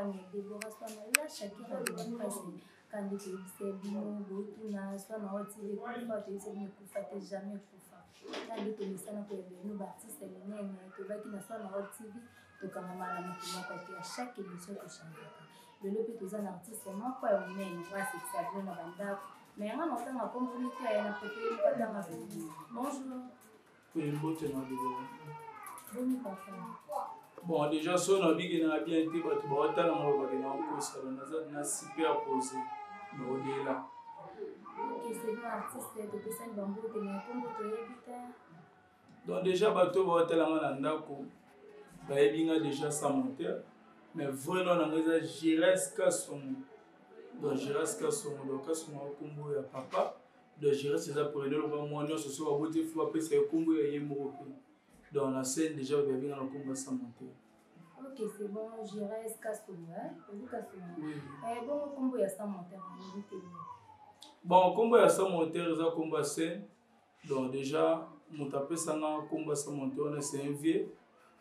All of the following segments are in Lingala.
famille Déborah soit là Shakira de la presse quand il c'est bino botuna soit na otile kufa te c'est ne kufa te jamais kufa quand il te messana ko bino baptiste nene to baki na soit na otile to kama mala mukuma ko te chaque émission ko changa le lobi to za artiste moi ko ya mene wa c'est ça na banda mais on a entendu communiquer à la propriété pas dans la vie bonjour oui bonjour bonne parfait. Bon, déjà, si on a bien été, tu vas te voir, tu vas te superposer. Mais au-delà. Ok, c'est bon, artiste, tu peux s'en bambou, tu es comme tu es donc, déjà, tu vas te voir, déjà sans monter. Mais vraiment, on a géré ce cas son. Donc, gérer ce cas son. Donc, cas son, on a papa. Donc, gérer ces appareils, on a ce soir, on a fait un peu de combo et dans la scène, déjà, on a bien un combat sans monter. Ok, c'est bon, j'irai ce Caston. Oui. Bon, combo, il y a ça monter. Bon, combo, il y a ça monter, il y a combat scène. Donc, déjà, mon tapé, ça n'a combat sans monter, on a c'est un vieux.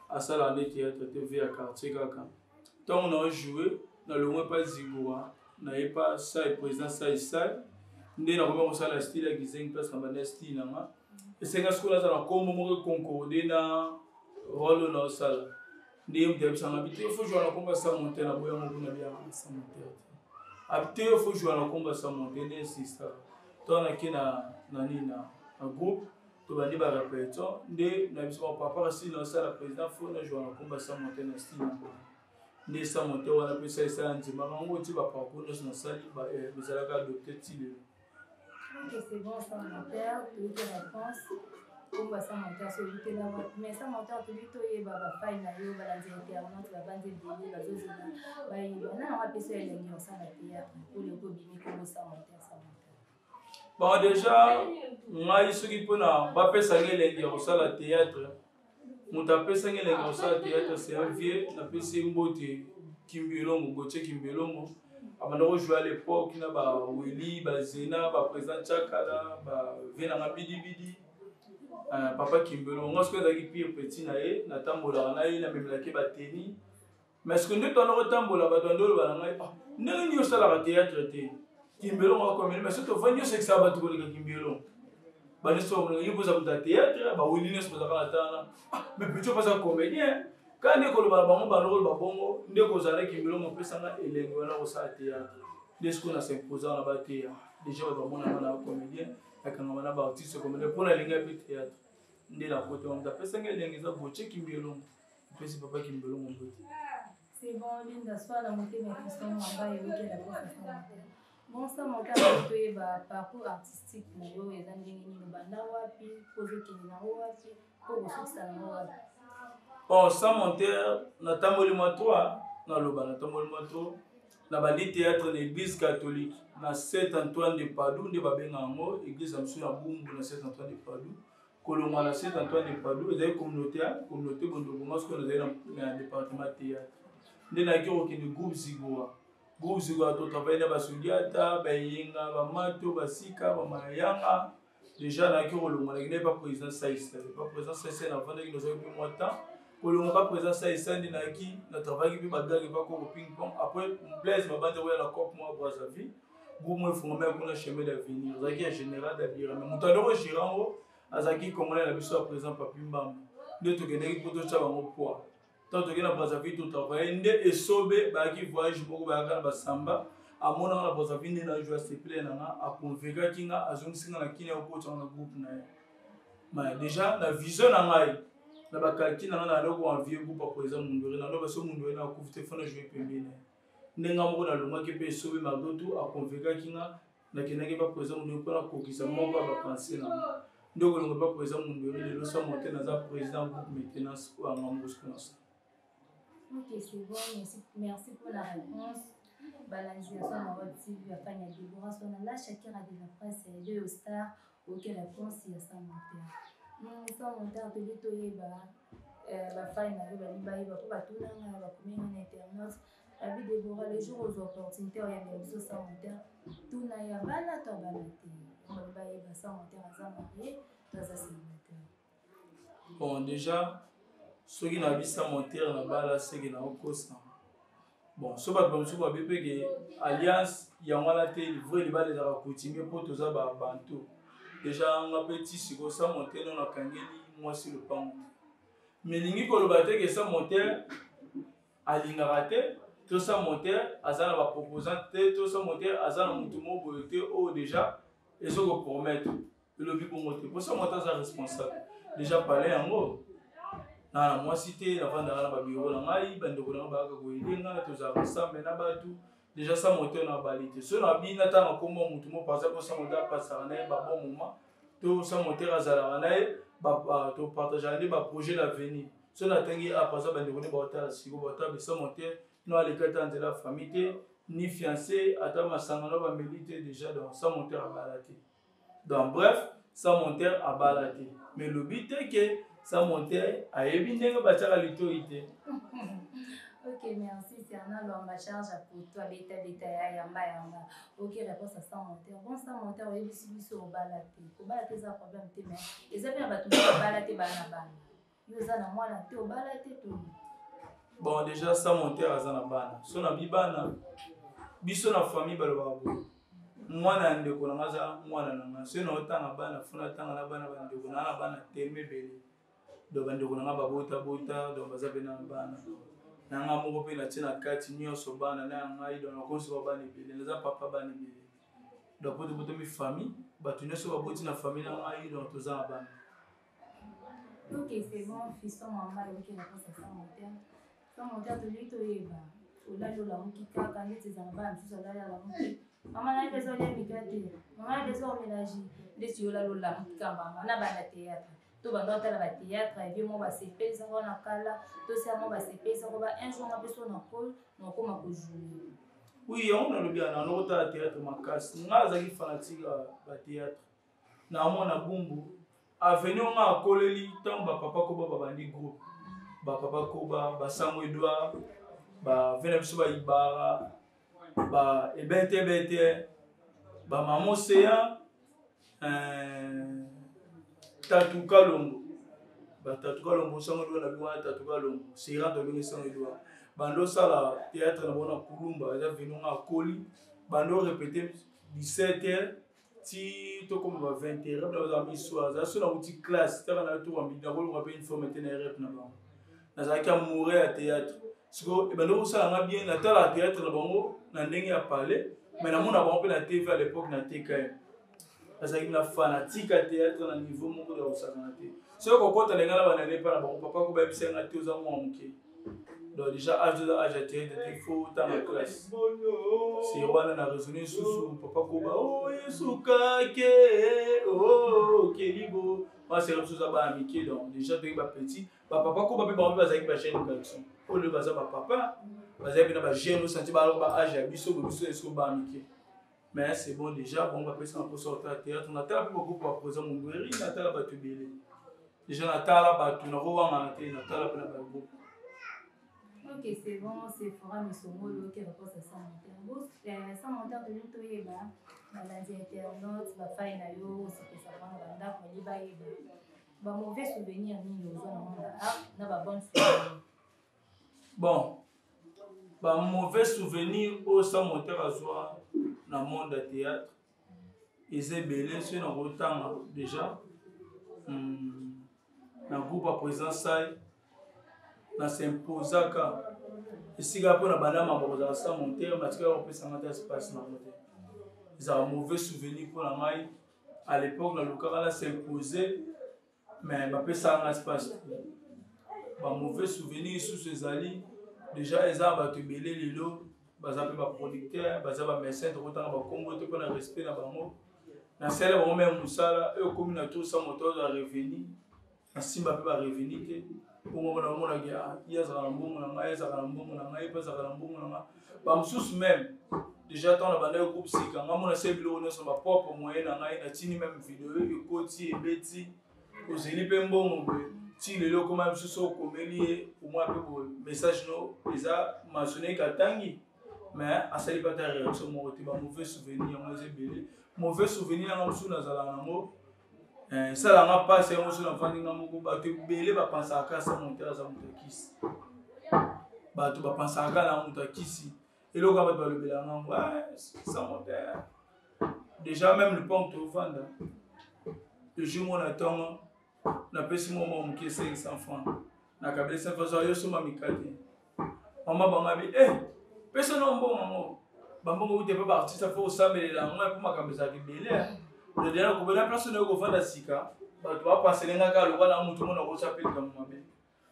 À ça, l'année qui a été vu à quartier, kaka. Tant on a joué, on n'a pas Zigoura, on n'a pas ça, et président, ça et ça. On a commencé à la style, à Gizeng, parce qu'on a un style. Et c'est ce qu'on a dans le combo, concordé dans le rôle dans la salle. Il faut jouer à la combat sans monter, la boya mon bien sans monter. Après, il faut jouer à la combat sans monter, c'est ça. Toi, on a un groupe, tu vas dire que répétition, on papa si dans ça, la présidente, il faut jouer à la combat sans monter, dans style. Né sans monter, on appelle ça, ça, on dit, maman, tu vas pas pour nous dans la salle, vous allez adopter Tilly. Ok, c'est bon, sans monter, tu as réponse. Combat sans monter, celui là, mais sans monter, tu dis que tu vas faire une aïe, va la dire internet, tu vas vendre des bébés, va zozer là. On a appelé ça les lions sans la théâtre pour les bobines comme sans monter, sans monter. Bon, déjà, moi, je suis pour la bapé sangue les lions sans la théâtre. Mon tapé sangue les lions sans la théâtre, c'est un vieux, on appelle ça Mbote, Kimbelongo, Gauthier Kimbelongo. Avant de jouer à l'époque, il y a Willy, Zena, président Chakala, Venanga Bidi Bidi. Papa Kimbelo, on a ce que j'ai dit petit naïe, na tambola naïe, na même la keba teni. Mais ce que nous avons tambola, badando le naïe, n'a ni au salaire théâtre té. Kimbelo on a comme mais surtout venir c'est que ça va tout le Kimbelo. Bah nous sommes il pose à théâtre, bah oui nous sommes à la mais plutôt pas un comédien. Quand nous collons ba bango ba rôle ba bongo, nous ko zala Kimbelo mon peut sanga elengo na au salaire théâtre. Dès qu'on a s'imposé en la théâtre. Déjà ba mon na comédien, quand on a ba artiste comédien pour la ligne théâtre. Ndé la côté on d'après ça ngel ngeza Gauthier Kimbelongo puis c'est papa Kimbelongo Gauthier c'est bon Linda soit la montée mais question en bas et OK la question bon ça monter à toi ba parcours artistique pour yo et ça ndenge ni banda wapi poser kinina wapi pour ça na wapi bon ça monter na tamboli moto na loba na tamboli moto na bandi théâtre de l'église catholique na Saint-Antoine de Padoue de babenga ngo église amsu na Bumbu na Saint-Antoine de Padoue Colomba na Saint-Antoine de Padoue, ils avaient communauté Bondoko, parce qu'on avait dans le département théâtre. Nous avons un groupe Zigoura. Groupe Zigoura, tout travail dans Basuliata, Bayenga, Bamato, Basika, Bamayanga. Déjà, nous n'avons pas président Saïssa. Pas président Saïssa, avant que nous avons plus de temps. Colomba pas président Saïssa, nous avons travaillé avec Bagarre, pas comme ping-pong. Après, on plaise, ma bande de la Coupe, moi, Brazzaville. Groupe, moi, il faut même qu'on a chemin d'avenir. Nous avons un général d'avenir. Mais nous avons un gérant. Azaki comme on a vu ça présent papi mbam de to gene ko to chaba mo poa to gene na Brazzaville to travailler nde esobe ba ki voyage boko ba kana basamba amona na Brazzaville na joie se plaît na a convaincre kinga azong singa na kine ko to na groupe na mais déjà la vision na ngai na ba kalki na na loko en vieux groupe présent mundore na no ba so mundore na ko fite fona jouer pembene ndenga mo na loma ke pe esobe madoto a convaincre kinga na kenake ba présent mundore pour na kokisa moko ba penser na donc, on ne peut pas présenter mon bureau, le sommes montés dans un président groupe maintenance ou un membre de ça. Ok, c'est bon, merci pour la réponse. Balanisation dans votre TV, il y a pas de Déborah, on a là, chacun a de la presse, et deux stars, auquel réponse, il y a ça monter. Non, ça monter, tu dis, tu es, la faille, il va tout le monde, va combien en internet. La vie Déborah, les jours aux opportunités, il y a des choses à monter. Tout n'a pas la tabalate. Bon, déjà, ceux qui n'ont pas monter na bala, c'est qui n'ont pas ça. bon so bato bamosusu babe mpe alliance yango wana te livre libala ezalaka coutumier mpo toza babantu déjà nga mpe ti siko sa montere no nakangeli mwasi lopango te mais elingi koloba te ke sa montere alingaka te to sa montere aza na baproposante te to sa montere aza na motu moko boye te oyo déjà ezokopromettre elobi bongo te mpo sa montere aza responsable déjà pale yango na mwasi te navandaka na babiro na ngai bandeko na ngai bayaka koyedenga tozalaka ensemble na bato déjà sa montere na bali te so na bina ntango akomba motu moko par exemple sa montere apasaka na ye babon moment to sa montere azalaka na ye topartageaka nde baprojet d'avenir so natangi par exemple bandeko nde baotala siko baotala sa montere no aleka ta nzela ya famille te ni fiancé ata masangano bameli te déjà donc sa montere abala te donc bref sa montere abala te mais lobi te ke sa montere ayebi ndenge batiaka litoi te. Ok, merci. C'est un long charge pour toi, bêta ya yamba. Ok, réponse à ça monteur. Bon, ça monteur, oui, si au balate. Au balate, ça problème, mais ils avaient un bateau au balate, banana. Ils ont un mois là, au balate, tout. Bon, déjà, ça monteur, à Zanabana. Son abibana, biso na famille, balobabo. Mwana ndeko na ngaza, mwana na ngaza. So na otanga bana, funa tanga na bana, bandeko na bana, teme bele. Do bandeko na babota bota, do bazabe na bana. Nanga moko pe na tina kati nyonso bana na ngai do na koso bana ebele naza papa bana ebele do poto poto mi famille bato nyonso baboti na famille na ngai do toza na bana. Ok, c'est bon, fiston maman ok na kosa ça monter to lui to yeba olalo la muki kaka ndeti za bana msusu olala la muki mama na bezo le mikate mama na bezo mélanger ndeti olalo la muki kamba na bana théâtre to banda otala ba théâtre et bien mo ba sepelisa ko na kala to sia mo ba sepelisa ko ba un jour na beso na col na koma ko jouer. Oui, on a le bien na otala théâtre makasi nga zaki fanatique ba théâtre na mona bumbu avenue nga akoleli tant ba papa ko ba bandi groupe ba papa ko ba Samuel Edouard ba vena biso ba Ibara ba ebete ba Mamo Seya Tatu Kalongo ba Tatu Kalongo sango do na biwa Tatu Kalongo sira do bingi sango do bando sala théâtre na bona kulumba ya venu nga koli bando répéter 17h ti to comme 20h dans la mission ça sur la petite classe ta na to ambi na bolo ngape uniforme tena rep na ba na za ka mourir à théâtre siko e bando sala nga bien na tala théâtre na bango na ndenge ya parler mais na mona ba pe na TV à l'époque na TKM parce que na fanatique à théâtre na niveau moko ya osakana te so ko kota lenga na bana lepa na bango papa ko ba bisa nga te oza mo muke donc déjà âge à théâtre il faut dans la classe c'est wana na raisonner sous papa ko ba oh yesuka ke oh kelibo moi c'est comme ça ba amike donc déjà to ba petit ba papa ko ba pe ba za ki ba chaîne garçon o le baza ba papa baza bi na ba jeune senti ba âge à biso est-ce ba amike. Mais c'est bon déjà, bon, on va passer un peu sur le théâtre. On a tellement beaucoup pour poser mon guéri, on a tellement battu belé. Déjà, on a tellement battu, on a revanté, on a tellement battu. Ok, c'est bon, c'est fort, mais son mot, qui repose à ça. Sans monter de l'autre, la internaute, la faille, la yo, c'est que ça va, on va on va y aller. Mauvais souvenir, nous, on a bon souvenir. Bon, mauvais souvenir au sans monter à soi. Dans le monde du théâtre, ils ont belé sur notre temps déjà. Dans le groupe à présence, dans Symposaka, ici, il y a un banama pour ça monter, parce qu'il y a un espace dans le monde. Ils ont un mauvais souvenir pour la maille. À l'époque, dans le cas, s'imposait, mais il y a un espace. Un mauvais souvenir sous ces alliés. Déjà, ils ont battu belé les lots. Baza pe ba producteur baza ba médecin to kotanga ba kombo to na respect na bango na sele ba même musala e komi na tout ça moteur de revenu na simba pe ba revenu te bongo na mona ya yaza na mbongo na ngai yaza na mbongo na ngai pesa na mbongo na ngai ba msusu même déjà tant na bande groupe sika nga mona se bilo nyonso ba propre moyen na ngai na tini même vidéo e koti e beti ozeli pe mbongo be ti lelo koma msusu komeli au moins pe message no eza mentionné katangi. Mais à cette époque, réaction mauvais souvenir, mauvais souvenir, on a reçu dans la mot. Ça n'a pas passé, on a fait un enfant, on a belé, on pense à ça, monter à sa kiss. bato bapensaka na moto akisi eloko bato balobela ngango sans moteur déjà même le pont tovanda le jour mo na ntongo napesi mo moke 500 francs nakabeli 500 francs yo soma mikate mama bangabi pesa no mbongo ngo bambongo ute pa artiste fo osamelela ngo po makambo ezalaki ebele le dernier kobela place na kovanda sika bato bapaselengaka lokola motu mona kosapelika momabe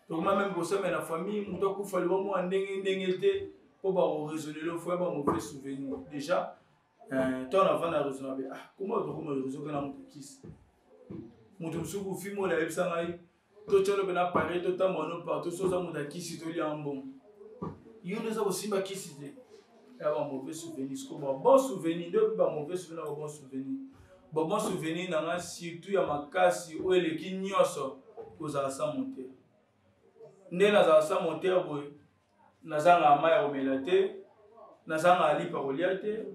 tokoma même kosame na famille moto akufa liwa mwa ndenge te po bakoraisonne le fois bamauvais souvenir déjà ton avant na raisonnabe comment tokoma résoudre na moto kisi moto mosuku ofi mo oyebisa ngai totyolobe na pare totambono partout soza moto akisi tolia mbongo yo nde eza kosimba kisi te ya bamauvais souvenir siko bon souvenir nde opi bamauvais souvenir na bon souvenir bon souvenir na nga surtout ya makasi oyo eleki nyonso kozala sa moteur nde nazala sa moteur boye nazanga mai ya komela te nazanga lipa kolia te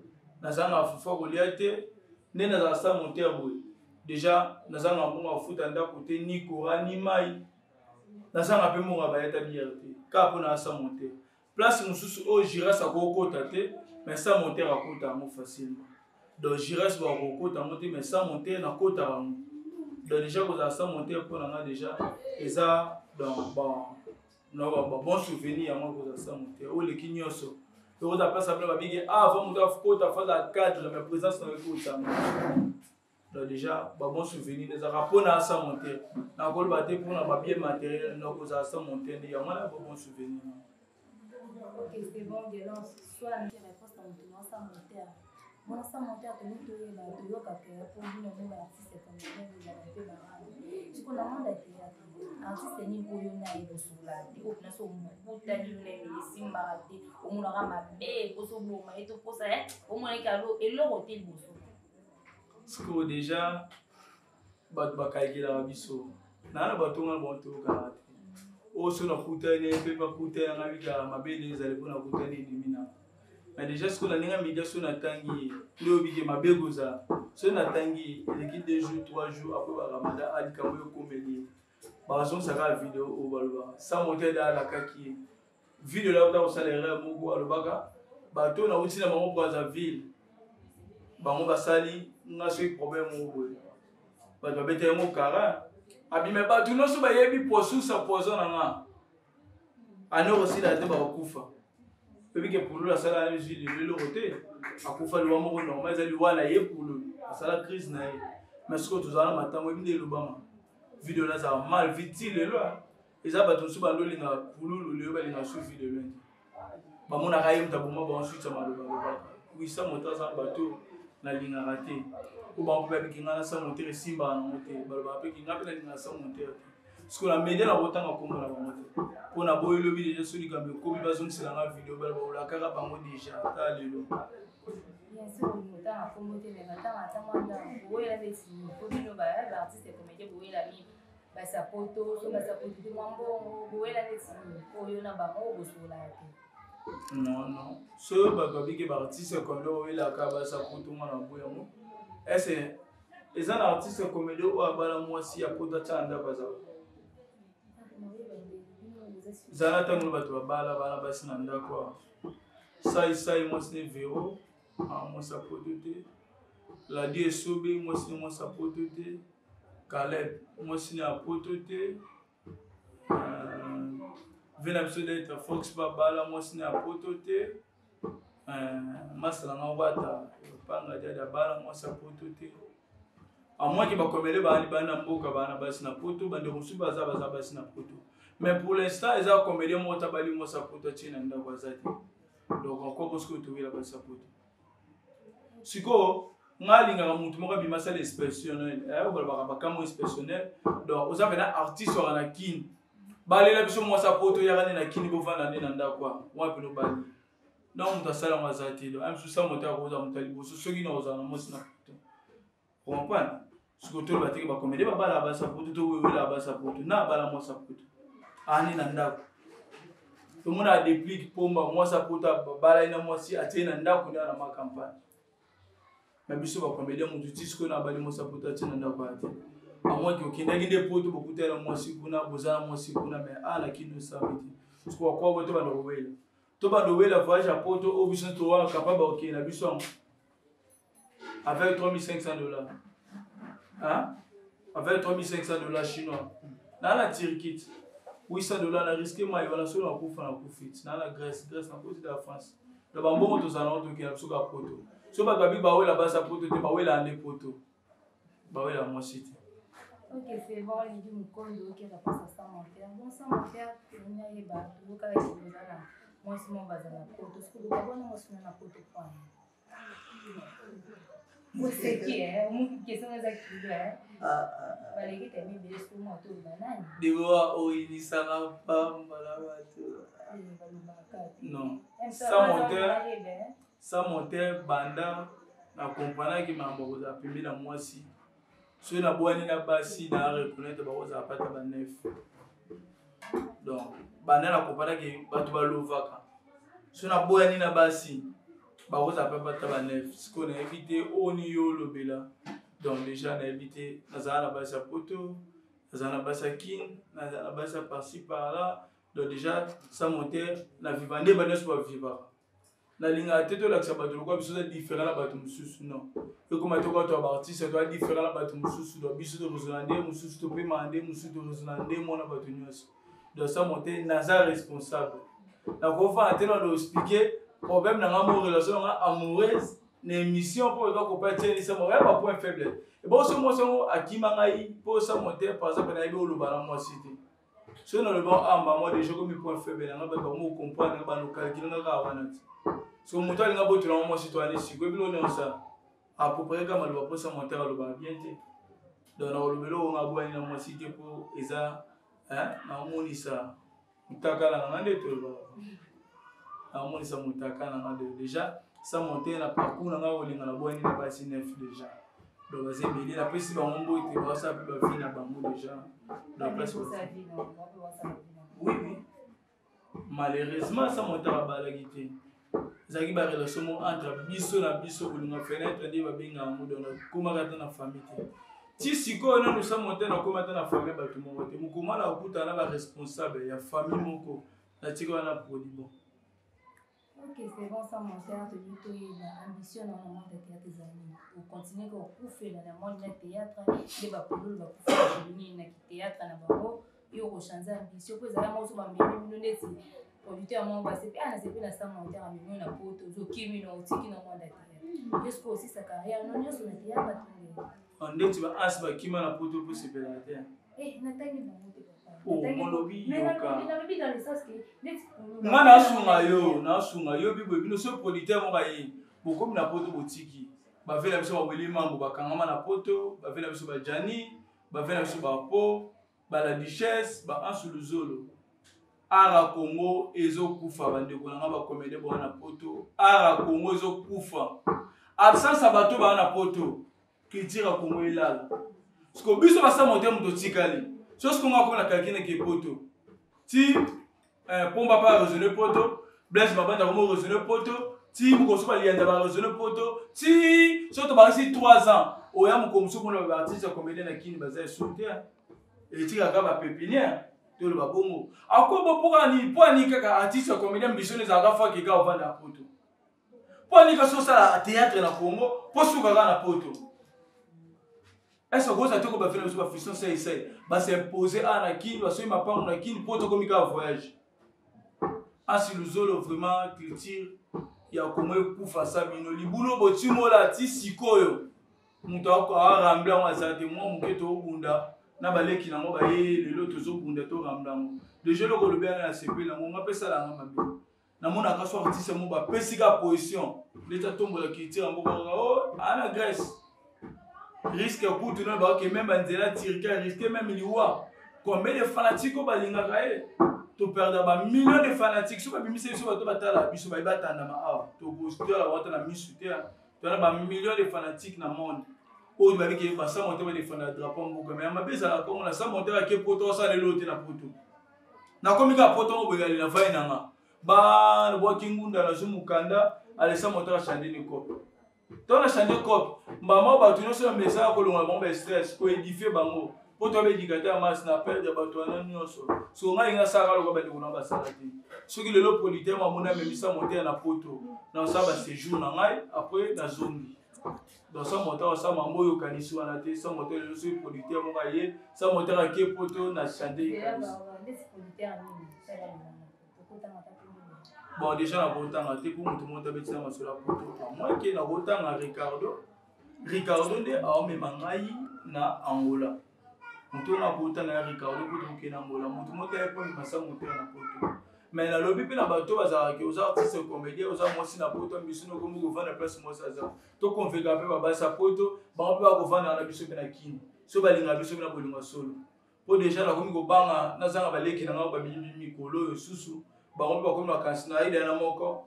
nazanga fufa kolia te nde nazala sa moteur boye déjà nazanga mbongo afuta ndako te ni courant ni mai nazanga mpe mbongo bayeta biere te kaka mpo na sa moteur place mosusu oyo giras akokota te mais sa moteur akota yango facilement donc giras bakokota yango te mais sa moteur nakota yango donc déjà kozala sa moteur mpo na nga déjà eza dans bon souvenir yango kozala sa moteur oyo eleki nyonso okoza place apena babiki avant moto akota faza cadre mais présence na ekotama donc déjà bon souvenir ezalaka mpo na sa moteur nakoloba te mpona babie matériel nakozala sa moteur nde yango na bon souvenir. Ok, c'est bon, violence. Soit la réponse à mon sans moteur. Moi, sans moteur, tu nous trouves là, tu vois que pour nous, on va artiste comme ça, vous avez fait la ce qu'on a demandé à théâtre. Artiste ni pour yon na ebo sola. Iko na so mukuta ni yon na simba ate. Omuna kama be, koso boma eto posa omuna kalo eloko te boso. Siko déjà bato bakayela biso. Na bato ngana bonto kala. Oso na kutane pe pa kutane na bika mabele ezali pona kutane elimina mais déjà ce qu'on a ninga media so na tangi leo bike mabego za so na tangi eleki 2 jours 3 jours après ba ramada alika mo komeli ba son saka vidéo o balwa sa moteur da la kaki vidéo là uta osalera moko alobaka ba to na utina bango kwa ville bango basali nga so problème mo boye ba to bete mo kara abime bato nyonso bayebi posusa poison na nga ano kosila te bakokufa ebike pululu asala na jili leloko te akufa liwa moko normal ezali wana ye pululu asala crise na ye mais siko tozala na matango ebi nde elobama video nazala mal viti lelo eza bato nyonso bandolinga pululu lelo balinga su video lelo bamonaka ye mutu aboma bansuitsa malobalobaka wisa moto aza bato nalingaka te po bango mpe babiki nga na sa moteur esimbaka nango te balobaka mpe kinga mpe nalinga na sa moteur te siko na media na kotanga kombo na bango te mpo na boyo elobi deja so likambo ekomi bazongisela nga video baloba kaka bango deja ta lelo bien sûr motanga kombo te mais batanga tamanda boyela neti kobino baartiste comédien boyela mi basapoto so basapoto te mwambongo boyela neti oyo na bango bosola te non so bato babiki baartiste comédien oyelaka basapoto nga na boyo yango ese eza na artiste comédien oyo abala mwasi ya poto atya na ndako azala zala ntango bato babala bana basi na ndako sai mwasi ne vero mwasi apoto te ladi esobe mwasi ne mwasi apoto te Caleb mwasi ne apoto te vena biso d'être fox babala mwasi ne apoto te masala nga wata panga jadi abala mwasi apoto te amwaki bakomele bani bana mboka bana basi na poto bande mosusu baza basi na poto mais pour l'instant eza comédien mota bali mwasi apoto tina ndako azati donc encore parce que tu la basi apoto siko ngalinga mutu moko bimasa l'expressionnel balobaka bakamo expressionnel donc oza pena artiste wana kini balela biso mwasi apoto yaka na kini bovanda nde na ndako wapi no bali donc mutu asala ngo azati donc am susa moto akoza mutu liboso soki na ozala na mwasi na poto comprendre siko to batiki bakomede babala basi apoto to wewela basi apoto na bala mwasi apoto ani na ndako tomona adéplique pomba mwasi apoto bala ina mwasi atie na ndako nde na makampagne mais biso bakomede mutu ti siko na bali mwasi apoto atie na ndako ate amwaki okendaki nde poto bokutela mwasi kuna bozala mwasi kuna mais ala kino sabiti parce que quoi to ba Noël to ba Noël voyage à Poto au biso to wa capable OK na biso avec $3,500 hein avec $3,500 chinois dans la Turquie $800 na risqué moi il va la sur la coup na coup fit dans la Grèce na côté de la France le bambo to sana to ki na biso ka Poto so ba babi ba we la basa Poto te ba we la ande Poto ba we la moi cité. Ok, c'est bon, il dit Mukondo qui va passer ça mon père. Bon, ça mon père, il y a eu bah, tout le cas qui est là. Moi, c'est mon bazar à Poto. Ce que vous avez, moi, c'est mon Poto point. Moi, c'est qui est, moi, qui est son activité, hein. Bah, les gars, t'as mis des sous moi tout le banane. Des fois, oh, il dit ça n'a pas, non. Ça montait, banda, na comprendre que ma mère a pu mettre moi si. Si on a beau aller là-bas, si on a reconnaître, on a pas de neuf. Donc, banda na comprendre que tu vas l'ouvrir. Si on a beau aller là-bas, si on a pas de neuf. Ce qu'on a évité, on y a le bela. Donc déjà, on a évité, on a la base à Poto, on a la base à Kin, on a la base à par-ci par-là. Donc déjà, ça montait, la vivande, on va vivre. La ligne à tête de l'accès à Batou, quoi, parce que c'est différent à Batou Moussous, non. Et comme tu as artiste, c'est différent à Batou Moussous, donc bis de Rosolande, Moussous, tu peux demander, Moussous de Rosolande, mon Batou Nios. Donc ça montait, Nazar responsable. Donc on va attendre de expliquer, problème dans l'amour, relation amoureuse, l'émission pour le coup, pas tirer, ça m'aurait pas point faible. Et bon, ce mot, à qui m'a pour ça monter, par exemple, on a eu le ballon, moi cité. Si on a le bon arme, moi déjà comme point faible, on a pas comprendre, on a nos calculs, on a so moto alinga boto na moi citoyen si ko bilo na ça à peu près comme le pour ça monter le ba bien té donc na le belo nga boani na moi cité pour eza hein na moni ça mutaka na ngande to ba na moni ça mutaka na ngande déjà ça monter na parcours na nga olinga na boani na ba neuf déjà donc vas-y mais il a pris si ba ngombo té ba ça ba vie na bango déjà donc place oui oui malheureusement ça monter à balagité zaki ba relation entre biso na biso kulinga fenêtre ndi ba benga mudo na kuma kata na famille ti siko na nous sommes monter na kuma kata na famille ba tout monde te mukuma na okuta na ba responsable ya famille moko na tiko na produit bon. Ok, c'est bon ça mon père te dit que l'ambition dans le monde de théâtre des amis pour continuer qu'on faire dans le monde du théâtre de ba pour ba faire venir na théâtre na bango et au changer ambition que ça moi so ba mbimi neti auditeur mon ba c'est pas c'est pas ça mon terme mais on a pour tout qui mi no tiki na monde théâtre jusqu'au aussi sa carrière non yo sur le théâtre on dit tu vas asba qui m'a pour tout pour se pelater eh nataki bango te oh mon lobby yoka mais lobby dans le sens que net moi na sunga yo bibo bino so auditeur mo bayi beaucoup na poto botiki ba vela biso ba weli mambo ba kangama na poto ba vela biso ba jani ba vela biso ba po ba la duchesse ba ansuluzolo Ara Congo ezokufa bandeko na ba comédie ba na poto Ara Congo ezokufa absence abato ba na poto kitira Congo ilala parce biso ba sa monter muto tikali so ce qu'on a comme la quelqu'un qui poto ti pomba pas raisonner poto Blaise Mabanda comme raisonner poto ti muko so ba lianda ba raisonner poto ti so to ba si 3 ans oya muko muso ko na ba artiste comédien na kini baza soutenir et ti ka ba pépinière tout le babongo akobo pour ni kaka artiste comédien biso les agafa ki ga ovanda poto pour ni ka so sala théâtre na Congo pour suka na poto est-ce que ça te ko ba faire so ba fission c'est ba s'imposer à na kini ba so ma part na kini poto comme ka voyage asi luzolo vraiment culture ya Congo kufa sa bino libulo botimo la ti sikoyo muto a rambla wa za te mo muketo bunda na baleki na mo ba ye lelo tozo bunda to ramdango de jelo ko lobia na CP na mo ngapesa la ngama be na mo na ka so artiste mo ba pesika position leta tombo la kitira mo ba oh ana Grèce risque pour tout na ba que même banzela tirika risque même liwa combien de fanatiques ba linga kae to perdre ba millions de fanatiques so ba bimise so ba to batala biso ba batanda ma a to booster la wata na misute to na ba millions de fanatiques na monde o ba ke ba sa monter ba défendre drapeau mbuka mais ma beza la Congo na sa monter ke poto sa le lote na poto na komika poto o begali na vai nanga ba no kingunda na zo mukanda ale sa monter changer ni cop to na changer cop mama ba tuno so message ko longa bomba stress ko édifier bango po to éducateur mas na perdre bato wana nyonso so ngai nga saka lo ba ndeko na basala te soki lelo politaire ma mona memisa monter na poto na sa ba séjour na ngai après na zongi dans sa moteur sa mambo yo kanisi wana te sa moteur lelo so politaire mo kaye sa moteur ake poto na chanter bon déjà na botanga te pour mutu monta betina masolo poto moi ke na botanga Ricardo nde aomema ngai na Angola mutu na botanga ya Ricardo poto ke na Angola mutu monta ya poni masa moteur na poto mais na lobi pe na bato bazalaki aux artistes comédiens aux amosi na poto biso no komo kovanda place mo saza to konveka pe babasa poto ba pe ba kovanda na biso pe na kini so balinga biso na bolinga solo po déjà na komi kobanga na zanga baleki na ngao ba mikolo yo susu ba komi ba komi na kansina ida na moko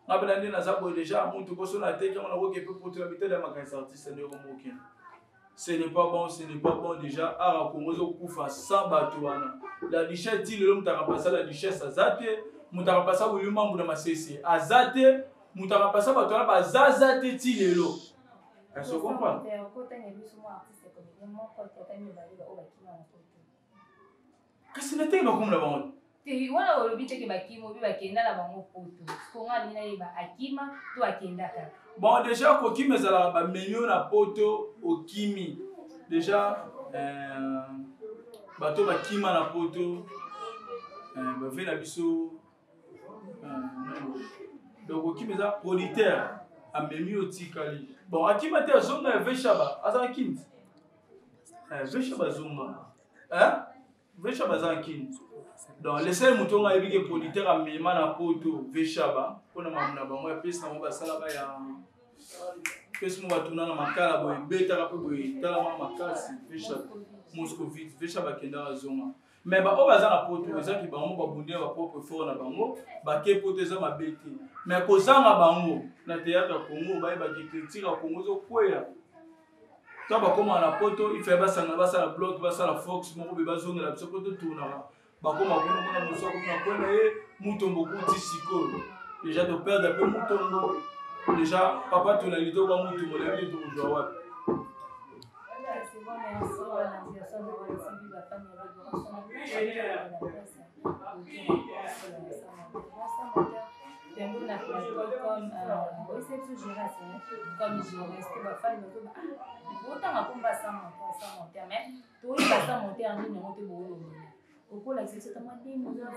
na bela ndi na zabo déjà mutu ko so na teke on a woke pe poto la bitele ya makanisa artiste ne komo okina. Ce n'est pas bon déjà. À Congo, Koufa, sans batouana. La richesse, dit le mutara passa la richesse azate, mutara passa le membre de ma CC. Azate, mutara passa batouana, bazazate tilelo. Elle se comprend. Qu'est-ce que c'est comme la bande? Wana olobite ke bakimo bi bakenda la bango poto. Konga nina yeba akima to akenda kaka. Bon déjà kokimi ezala ba menyo na poto okimi. Déjà bato bakima na poto ba vena biso donc okimi za politaire a memi otikali. Bon akima te zonga veshaba azan kind. Veshaba zonga. Veshaba zan kind. Donc les seuls moutons à éviter politaire à même na poto veshaba pour na mamna ba moi pesa na ba sala ba ya pesa mo batuna na makala boy beta ka boy tala ma makasi veshaba moscovite veshaba kenda zonga mais ba o baza na poto ezaki bango ba bundia ba propre fort na bango ba ke poto za mabeti mais ko zanga bango na théâtre Congo ba ba critique Congo zo kwela to ba koma na poto il fait ba sala bloc ba sala fox mo be ba zonga la poto tourna bakoma kuna kuna musoko kuna kwenda mutombo kuti siko déjà de perdre un peu mutombo déjà papa tu la lito ba mutombo la lito kujwa wapi c'est bon merci voilà bien ça va aussi la famille au la c'est tellement démoniaque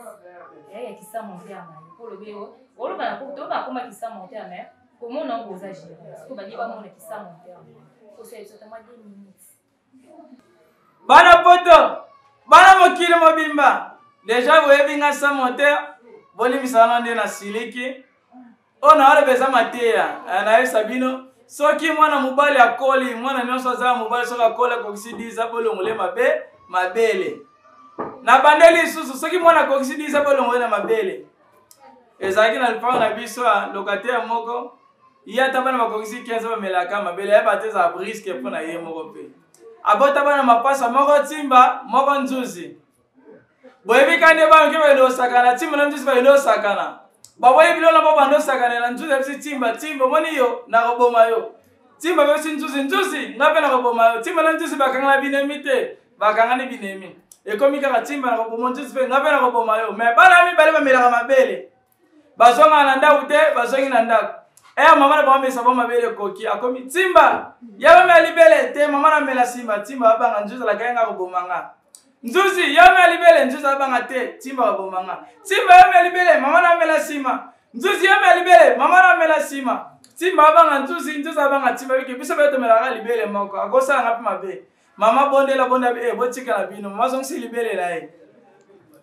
et qui ça monter à main pour le béo on le va pour toi comment qui ça monter à main comment on vous agir parce que bali ba mon qui ça monter à main au c'est tellement démoniaque bana poto bana mokile mobimba déjà vous avez nga ça monter boli bisana ndé na siliki ona wale beza matea na Sabino soki mwana mobali akoli mwana nyonso za mobali soka kola kokisidiza bolongole mabele na bandeli susu soki mwana kokisidiza bolongole na mabele ezaki na lipanga na biso locataire moko iya tabana bakokisi 15 ba melaka mabele ya bateza briske pona ye moko pe abota bana mapasa moko timba moko nzuzi boyebi kande ba nke ba ilo sakana timba na nzuzi ba ilo sakana baboye bilona ba bando sakana na nzuzi bisi timba moni yo na roboma yo timba bisi nzuzi ngape na roboma yo timba na nzuzi bakanga binemi te bakanga ni binemi ekomi kaka timba na roboma nzuzi pe ngape na roboma yo me bana mi bale ba melaka mabele bazonga na ndaku te bazongi na ndaku mama na bambe sabo mabele koki akomi timba ya me libele te mama na mela simba timba abanga nzuzi la kanga robomanga nzuzi ya me libele nzuzi abanga te timba robomanga timba ya me libele mama na mela sima nzuzi ya me libele mama na mela sima timba abanga nzuzi abanga timba bike biso beto mela libele moko akosa ngapi mabe mama bonde botika na bino mama zongi libele la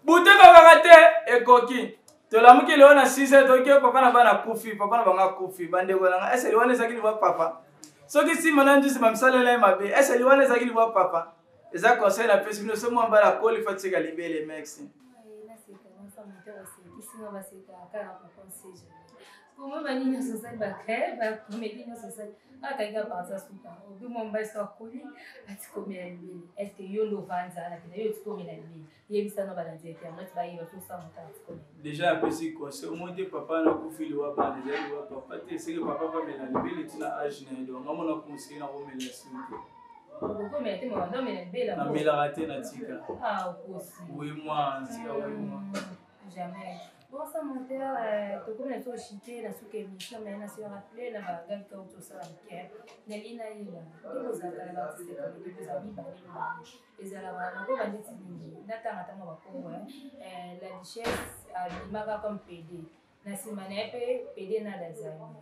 buteko kakate ekoki to la muki leona 6 to papa na bana kufi papa na banga kufi bande golanga ese liwane zakili wa papa soki si manandu si mamsalela mabe ese liwane zakili wa papa eza conseil na pesi bino so mwamba la koli fatika libele mex Como menina social bacana, menina social, akaiga passa suka. O que mamba só colhe, ati comer ali. É que eu não vanza, ela que eu te comer ali. E ele está no balanço que a noite vai ir para o montar comer. Déjà pesi conseil, o monte papa na ku filho wa bana, ele wa papa te sei que papa vai me na libele tina age na do. Ngamo na conseil na o mele assim. namelaka te na tika Ah, aussi. oui moi ntika oui moi Jamais. Bon, ça monte, tout comme les autres chités, la soupe émission, mais la sœur appelée, la bagarre qui a autour ça, Nelina Iba, de vos attaques, de vos amis, les alabas, on va dire Natama Congo, la duchesse a Maga comme PD. Nasimanepe, PD Nadazani.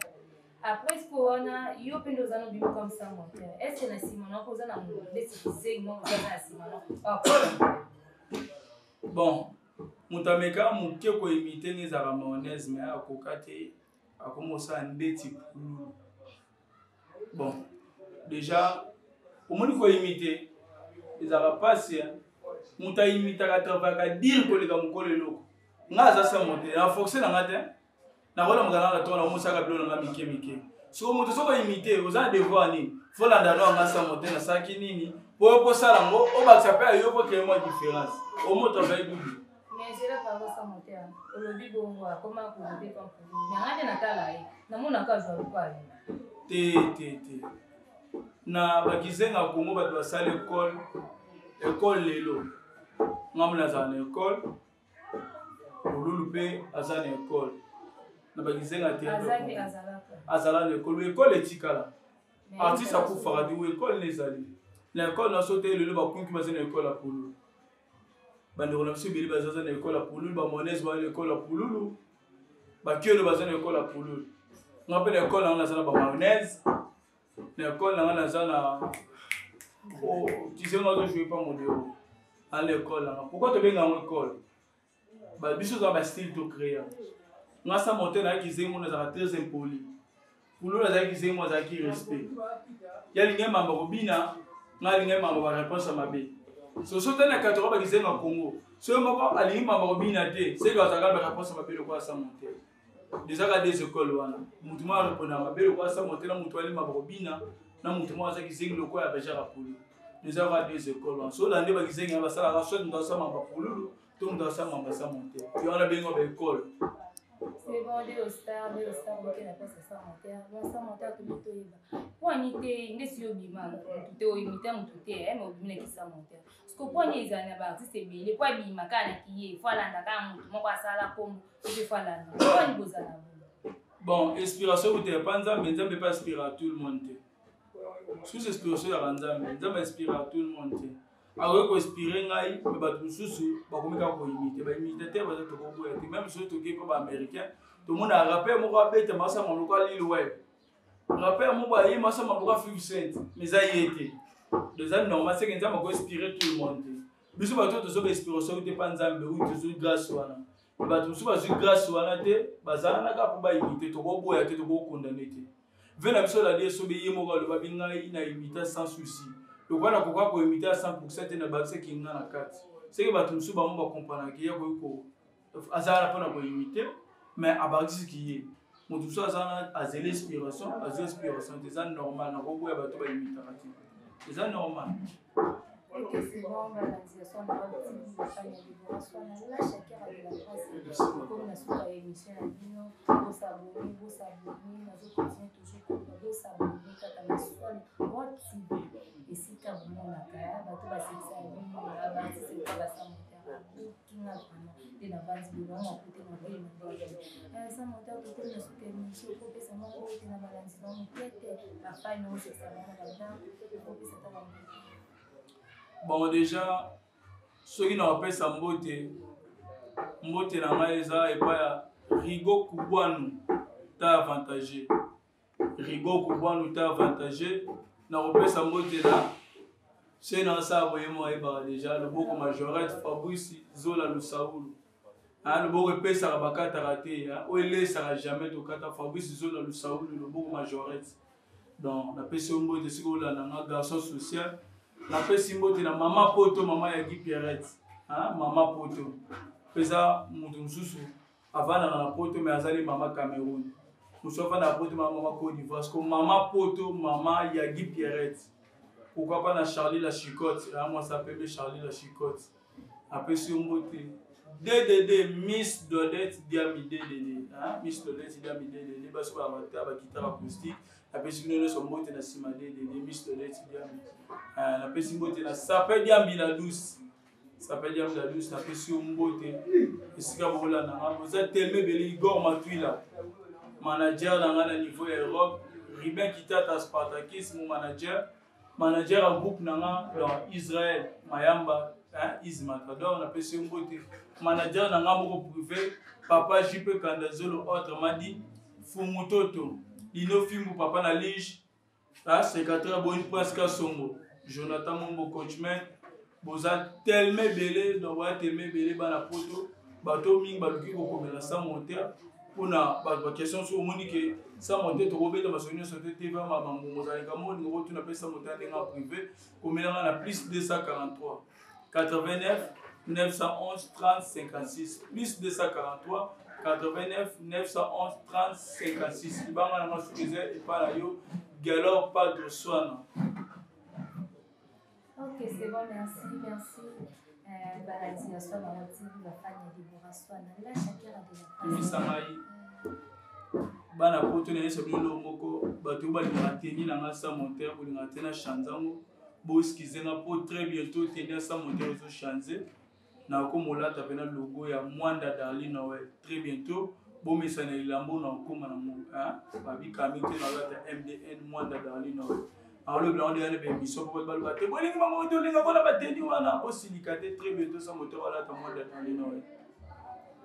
Après ce qu'on a, il y a plein de gens qui comme ça, est-ce que Nassimana, vous en avez décidé, non, vous avez bon. Mutameka muke ko imiter ni za mayonnaise mais akokate akomosa ndeti pulu. Bon, déjà omoni ko imiter ezaka pasi muta imiter ka travaka dire ko leka mukole loko ngaza sa monter en fonction na ngate na wala mugana la tona musa ka bilo nga mike so mutu so ko imiter oza devoir ni faut la ndano nga sa monter na saki nini po sala ngo o ba sape ayo ko créer moi différence au mot travail double. Mais c'est là par ça mon terme. Aujourd'hui bon comment vous devez comme vous. Mais rien na tala yi. Na mona ka zo kwa yi. Te. Na bakizenga Congo ba doit sala école lelo. Ngamna za na école. Olulupe azana école. Na bakizenga te. Azala na école etikala. Artiste akufaka di école nezali. Na école na sote lelo ba kunki bazana école apolo. Bandeko na biso bili bazaza na école ya Pululu, ba Monnaise ba l'école ya Pululu, ba Kiolo baza na école ya Pululu. Nga pe na école na ngana za na ba Mayonnaise, na école na ngana za na tu sais nga zo jouer pas modéo à l'école là. Pourquoi te benga en école? Ba biso za ba style to créer. Nga sa monter na ki zengo na za très impoli. Pululu za ki zengo za ki respect. Ya linga mamba robina, nga linga mamba ba réponse à mabe. So na katoro ba kizenga Congo. So moko ali mama robina te, c'est que azaka ba réponse ma belo kwa sa monter. Déjà ka des écoles wana. Mutu ma répondre ma belo kwa sa monter na mutu ali mama robina, na mutu ma za kizenga loko ya beja rapulu. Déjà ka des écoles wana. So la nde ba kizenga ba sala ka so ndo sa mama pululu, to ndo sa mama sa monter. Yo na bengo ba école. C'est bon de star qui n'a pas ça monter. Bon ça monter tout le temps. Pour imiter, ndesi yo bima, tout est imiter tout est, mais obine qui ça monter. Ce que pour les années ba artiste belé, pour bima kana qui faut la ndaka mutu moko asala comme il faut la. Pour ni bozala. Bon, inspiration ou te panza, mais nzambe pas inspirer à tout le monde. Sous inspiration ya nzambe, nzambe inspire à tout le monde. Alors ko inspirer ngai me ba tususu ba komika ko imiter ba imitateur ba to ko boya même sur to ke ba américain to mona rappeur mo ko bete masa mo lokal Lil Wayne rappeur mo ba yi masa mo ko 50 Cent mais ça y était deux ans normal c'est que nzamba ko inspirer tout le monde biso ba to so ba inspiration te pa nzambe ou to so grâce wana ba to so ba so grâce wana te bazana na ka po ba imiter to ko boya te to ko condamner te vena biso la die so be yimo ko lo ba binga ina imiter sans souci. Le voilà pourquoi pour imiter à 100% na bakse ki ngana na kati. C'est que batu musu ba mba comprendre ki ya ko azala pona ko imiter mais abakisi ki ye. Mutu so azana azele inspiration, c'est normal na ko boya batu ba imiter kati. C'est normal. Ok, c'est bon, l'organisation de la libération, là, chacun a de la place. Comme la soupe à émission, vous s'abonnez, vous continuez toujours vous s'abonner, quand on soit votre TV. Et si quand vous m'en avez, tout va s'examiner, c'est pas la santé, qui n'a pas de la base de l'homme, côté de la vie, ça monte à côté de la soupe à émission, pour que ça monte à côté de la balance, donc peut-être la faille, non, c'est ça, là-dedans, pour que ça t'avance. Bon déjà ceux qui n'ont pas sa mbote na ngai eza epa ya Rigo Kubwanu ta avantagé na kopesa mbote na c'est na sa boyemo eba déjà le boko majorette Fabrice Zola Lusaulu le boko epesa bakata raté o elesa jamais to kata Fabrice Zola Lusaulu le boko majorette donc na pesa mbote sikola na garçon social. La pesi mbote na mama poto mama ya Guy Pierrette mama poto pesa mutu mususu avana na poto mais azali mama Cameroun mususu avana na poto mama Côte d'Ivoire comme mama poto mama ya Guy Pierrette pourquoi pas na Charlie la Chicotte moi ça s'appelle Charlie la Chicotte apesi mbote DDD Miss Dodette Diamide Miss Dodette Diamide baso ba mata ba guitare acoustique apesi no so mbote na sima DDD Miss Dodette Betty Diambi. Napesi mbote na Sapé Diambi la douce. Sapé Diambi la douce napesi mbote. Esika bola na nga boza tellement beli Igor Matuila. Manager na niveau Europe. Ribin Kitata Spartakis mon manager. Manager à groupe nanga dans Israël Mayamba Izmatador na pesi mbote. Manager nanga moko privé Papa JP Kandazolo autrement dit Fumutoto Lino Fimbu Papa na Lige secrétaire Boy Prince Kasongo Jonathan Mombo coachman boza tellement belé donc wa tellement belé bana poto bato mingi baluki ko komela sa monteur pona ba question sur monique sa monteur to robela basonyo sote TV mama mozali kamoni ngo tuna pesa monteur ndenga privé komela na plus 243 89 911 30 56 plus 243 89 911 30 56 ibanga na sukize et par yo galop pas de soin. Ok, c'est bon, merci. Baladi ya soin na TV bafanya libération na la Shakira de la Samai bana poto na yeso bilo moko bato ba lingateni na ngasa monteur bo lingatena chanzango bo skizenga po très bientôt tenir sa monteur zo changer na ko molata pena logo ya Mwanda Darlene ouais très bientôt bo mesana ilambo na koma na mo babi kamite na lata MDN Mwanda Darlene ouais alors le blanc de la émission pour le battre bon linga mo to linga bona bateni wana o silicate très bientôt sa monteur la ta Mwanda Darlene ouais.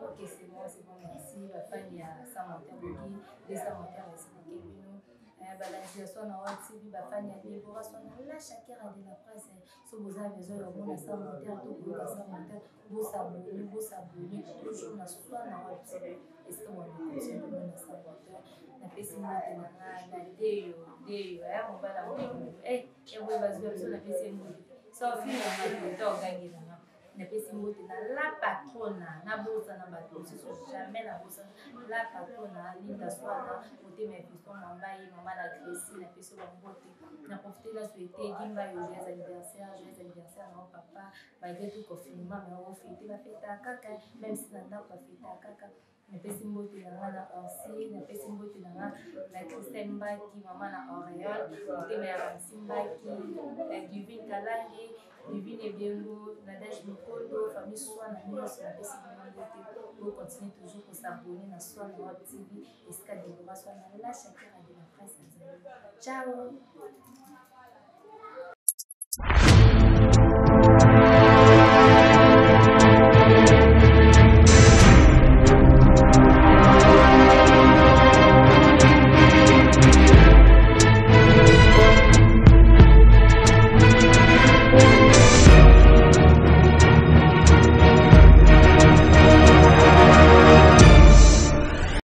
Ok, c'est bon, merci. La famille a sa monteur, les sa monteur, expliqué nous. Baladi soit na WhatsApp, la famille a libération la Shakira de la presse. Si vous avez besoin de mon sa monteur, tout pour sa monteur, vous s'abonnez, toujours na soit na WhatsApp. Est-ce que vous avez besoin de sa monteur? Na pesi monteur na deyo, on va la voir. Eh, et vous avez besoin de la pesi monteur. Ça fait un peu de gagner là. Na pesi mbote na la patrona na bosa na bato jamais na bosa la patrona linda swana côté mes pistons mambai maman la Gracie na pesi mbote na profiter la souhaiter gimba joyeux anniversaire na papa malgré tout confinement mais on fête la fête à kaka même si na pas fête à kaka na pesi mbote na na Orsi na pesi mbote na Christine Mbaki maman na Auréole côté mes Simbaki la Divine Kalangi Divine Ebiengo, Nadège Mikondo, famille Soin, la Nios, la possibilité pour continuer toujours pour s'abonner à Soin Europe TV et ce qu'à découvrir Soin la Shakira de la presse. Ciao!